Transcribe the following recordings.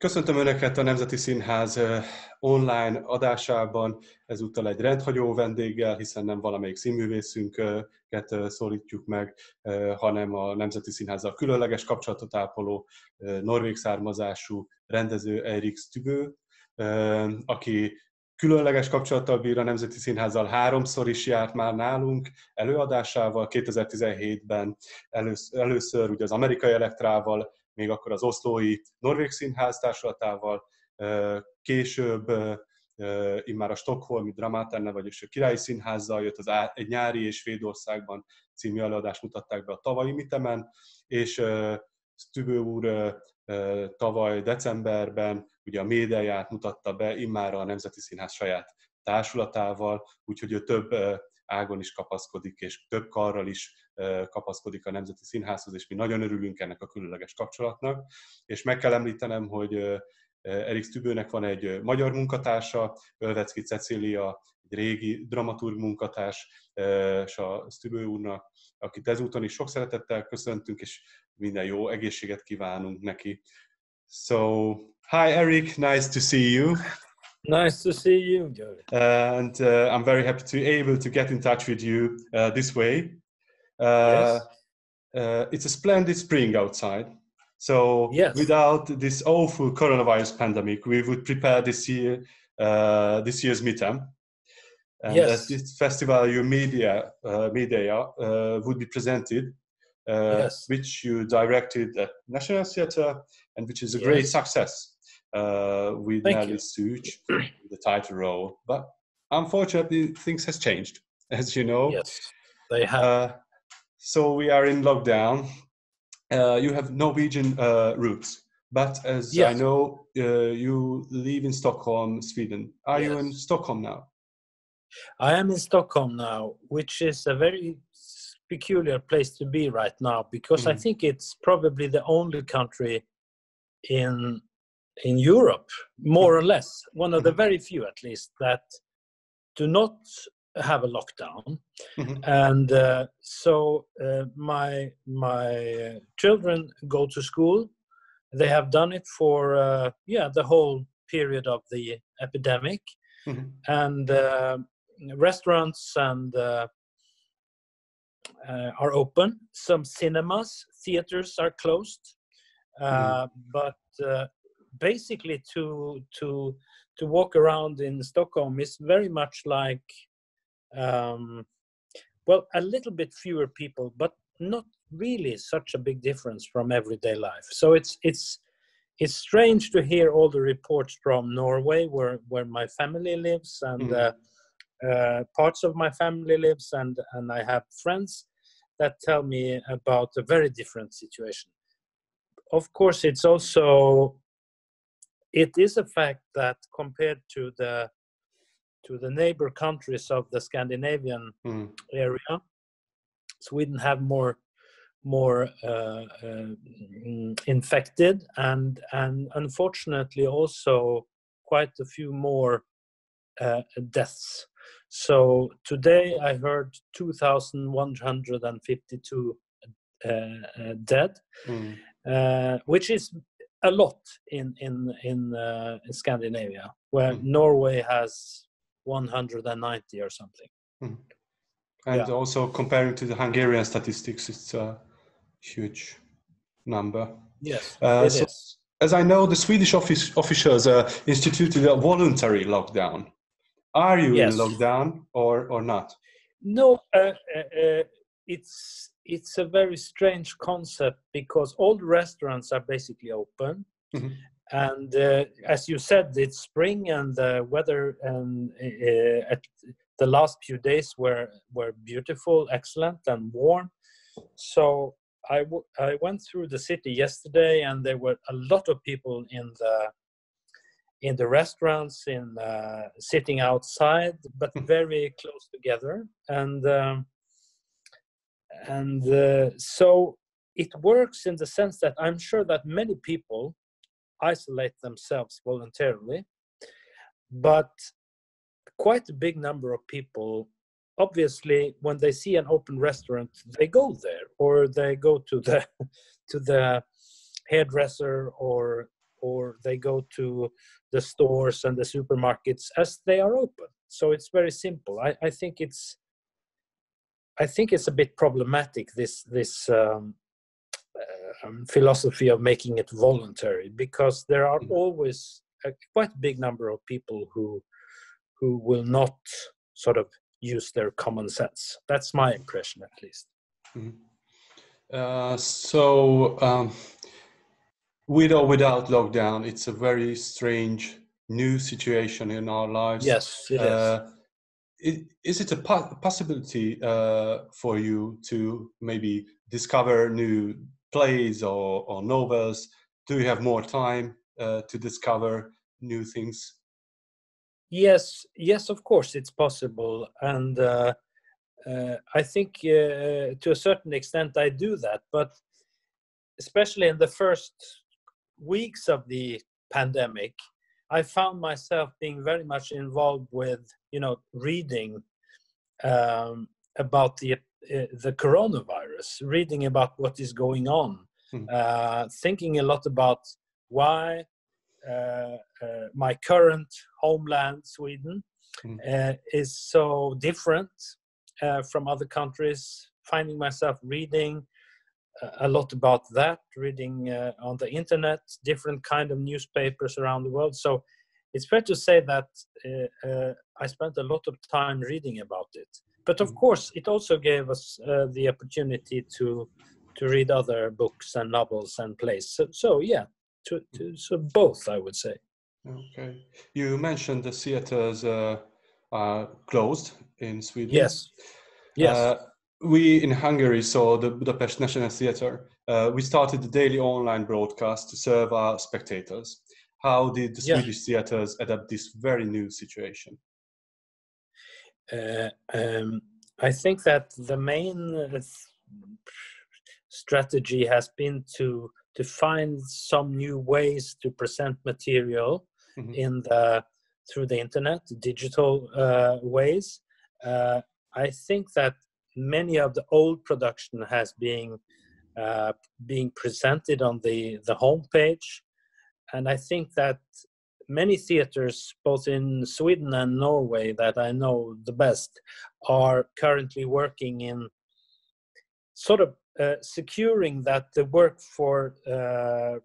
Köszöntöm Önöket a Nemzeti Színház online adásában, ezúttal egy rendhagyó vendéggel, hiszen nem valamelyik színművészünket szólítjuk meg, hanem a Nemzeti Színházzal különleges kapcsolatot ápoló norvég származású rendező Eirik Stubø, aki különleges kapcsolattal bír a Nemzeti Színházzal, 3-szor is járt már nálunk előadásával, 2017-ben először ugye az Amerikai Elektrával, még akkor az oszlói Norvég Színház társulatával, később immár a stockholmi Dramaterne, vagyis a Királyi Színházzal jött egy nyári és Svédországban című előadást mutatták be a tavalyi Mitemen, és Stubø úr tavaly decemberben ugye a Médiáját mutatta be immára a Nemzeti Színház saját társulatával, úgyhogy ő több ágon is kapaszkodik, és több karral is kapaszkodik a Nemzeti Színházhoz, és mi nagyon örülünk ennek a különleges kapcsolatnak. És meg kell említenem, hogy Eirik Stubønek van egy magyar munkatársa, Ölvecki Cecília, egy régi dramaturg munkatárs, és a Stubø úrnak, akit ezúton is sok szeretettel köszöntünk, és minden jó egészséget kívánunk neki. So, hi Eirik, nice to see you. Nice to see you, Joey. And I'm very happy to be able to get in touch with you this way. Yes. It's a splendid spring outside. So Yes. without this awful coronavirus pandemic, we would prepare this year's Mitem. And Yes. at this festival, your media would be presented, Yes. which you directed at National Theatre, and which is a great success. With Thank Nelly you. Such, the title role. But unfortunately, things has changed, as you know. Yes, they have. So we are in lockdown. You have Norwegian roots, but as I know, you live in Stockholm, Sweden. Are you in Stockholm now? I am in Stockholm now, which is a very peculiar place to be right now, because I think it's probably the only country in Europe, more or less, one of the very few at least, that do not have a lockdown. And so my children go to school. They have done it for the whole period of the epidemic. And restaurants and are open. Some cinemas, theaters are closed. But basically to walk around in Stockholm is very much like a little bit fewer people, but not really such a big difference from everyday life. So it's strange to hear all the reports from Norway, where my family lives, and parts of my family lives, and I have friends that tell me about a very different situation. Of course, it is a fact that compared to the neighbor countries of the Scandinavian area, Sweden have more infected, and unfortunately also quite a few more deaths. So today I heard 2,152 dead, which is a lot in Scandinavia, where Norway has 190 or something. And also comparing to the Hungarian statistics, it's a huge number. Yes, it is. As I know, the Swedish officials instituted a voluntary lockdown. Are you in lockdown or not? No, it's a very strange concept, because all the restaurants are basically open. And as you said, it's spring, and the weather at the last few days were beautiful, excellent, and warm. So I went through the city yesterday, and there were a lot of people in the restaurants, sitting outside, but very close together. And so it works in the sense that I'm sure that many people isolate themselves voluntarily, but quite a big number of people, obviously, when they see an open restaurant, they go there, or they go to the hairdresser, or they go to the stores and the supermarkets as they are open. So it's very simple. I think it's a bit problematic, this philosophy of making it voluntary, because there are always a quite big number of people who will not sort of use their common sense. That's my impression, at least. With or without lockdown, it's a very strange new situation in our lives. Yes, it is. Is it a possibility for you to maybe discover new plays or novels? Do you have more time to discover new things? Yes, of course, it's possible. And I think to a certain extent I do that. But especially in the first weeks of the pandemic, I found myself being very much involved with, reading about the coronavirus, reading about what is going on, thinking a lot about why my current homeland, Sweden, is so different from other countries. Finding myself reading a lot about that, reading on the internet, different kind of newspapers around the world. So it's fair to say that I spent a lot of time reading about it. But of course, it also gave us the opportunity to read other books and novels and plays. So yeah, so both, I would say. Okay. You mentioned the theaters are closed in Sweden. Yes. We in Hungary saw the Budapest National Theatre. We started the daily online broadcast to serve our spectators. How did the Swedish theatres adapt this very new situation? I think that the main strategy has been to find some new ways to present material through the internet, digital ways. I think that many of the old production has being presented on the homepage, and I think that many theaters, both in Sweden and Norway, that I know the best, are currently working in sort of securing that the work for the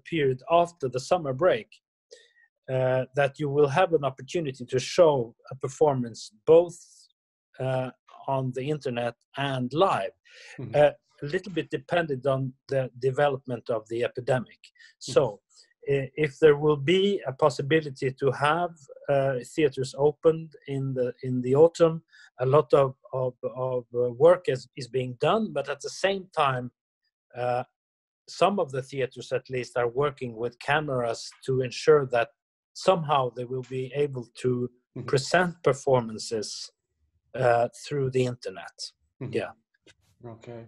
period after the summer break, that you will have an opportunity to show a performance both on the internet and live, a little bit dependent on the development of the epidemic. So if there will be a possibility to have theaters opened in the autumn, a lot of work is being done, but at the same time, some of the theaters at least are working with cameras to ensure that somehow they will be able to present performances through the internet. Yeah. Okay.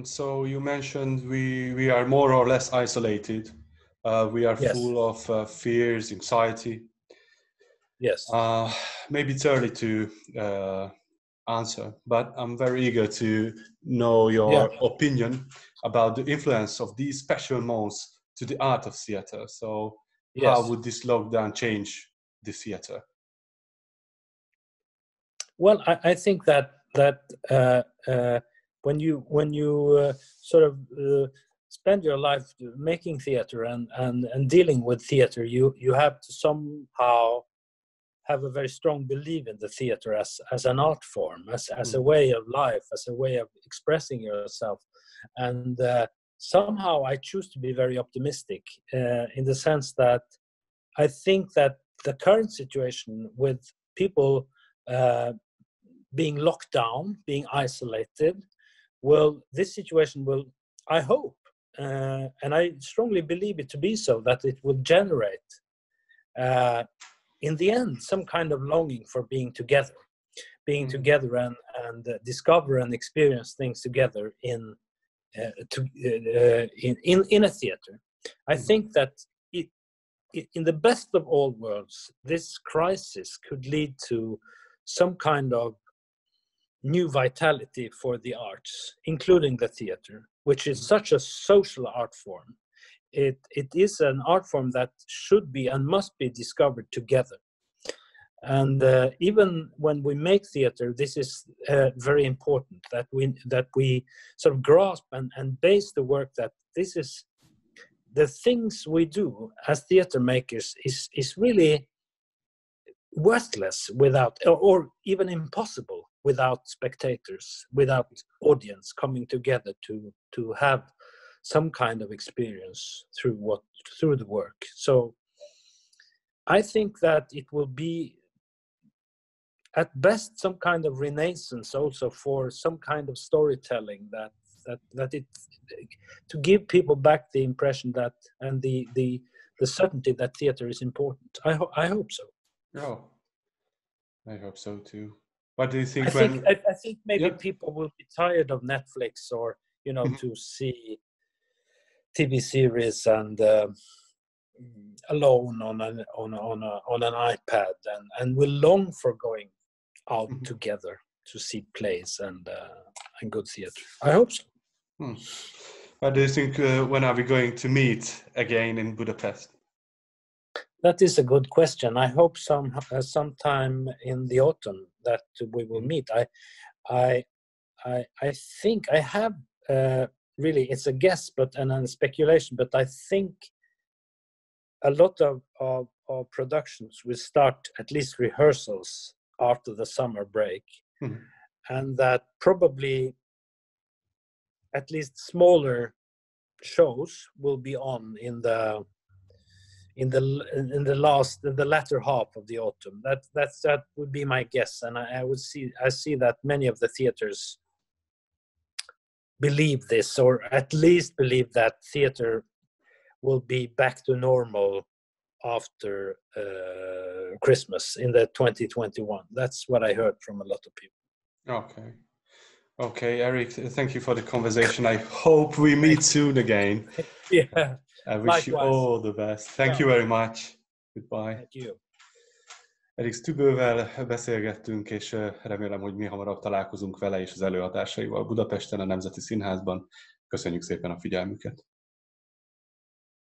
So you mentioned we are more or less isolated. We are full of fears, anxiety. Yes. Maybe it's early to answer, but I'm very eager to know your opinion about the influence of these special months to the art of theater. So how would this lockdown change the theater? Well, I think that when you sort of spend your life making theater and dealing with theater, you have to somehow have a very strong belief in the theater as an art form, as a way of life, as a way of expressing yourself. And somehow I choose to be very optimistic in the sense that I think that the current situation with people being locked down, being isolated, this situation will, I hope, and I strongly believe it to be so, that it will generate, in the end, some kind of longing for being together and discover and experience things together in a theater. I think that in the best of all worlds, this crisis could lead to some kind of new vitality for the arts, including the theater, which is such a social art form. it is an art form that should be and must be discovered together. And even when we make theater, this is very important, that we sort of grasp and base the work that this is the things we do as theater makers is really worthless without, or even impossible without spectators, without audience coming together to have some kind of experience through the work. So I think that it will be at best some kind of renaissance also for some kind of storytelling that it, to give people back the impression that and the certainty that theater is important. I hope so. Oh, I hope so too. What do you think? I think maybe people will be tired of Netflix or to see TV series and alone on an iPad and will long for going out together to see plays and good theater. I hope so. What do you think? When are we going to meet again in Budapest? That is a good question. I hope sometime in the autumn that we will meet. I think I have really, it's a guess, but and a speculation. But I think a lot of productions will start at least rehearsals after the summer break, and that probably at least smaller shows will be on in the latter half of the autumn. That would be my guess, and I see that many of the theaters believe this, or at least believe that theater will be back to normal after Christmas in the 2021. That's what I heard from a lot of people. Okay, Eirik, thank you for the conversation. I hope we meet soon again. Yeah. I wish you all the best. Thank you very much. Goodbye. Thank you. Eirik Stubøvel beszélgettünk, és remélem, hogy mi hamarabb találkozunk vele és az előadásaival Budapesten, a Nemzeti Színházban. Köszönjük szépen a figyelmüket!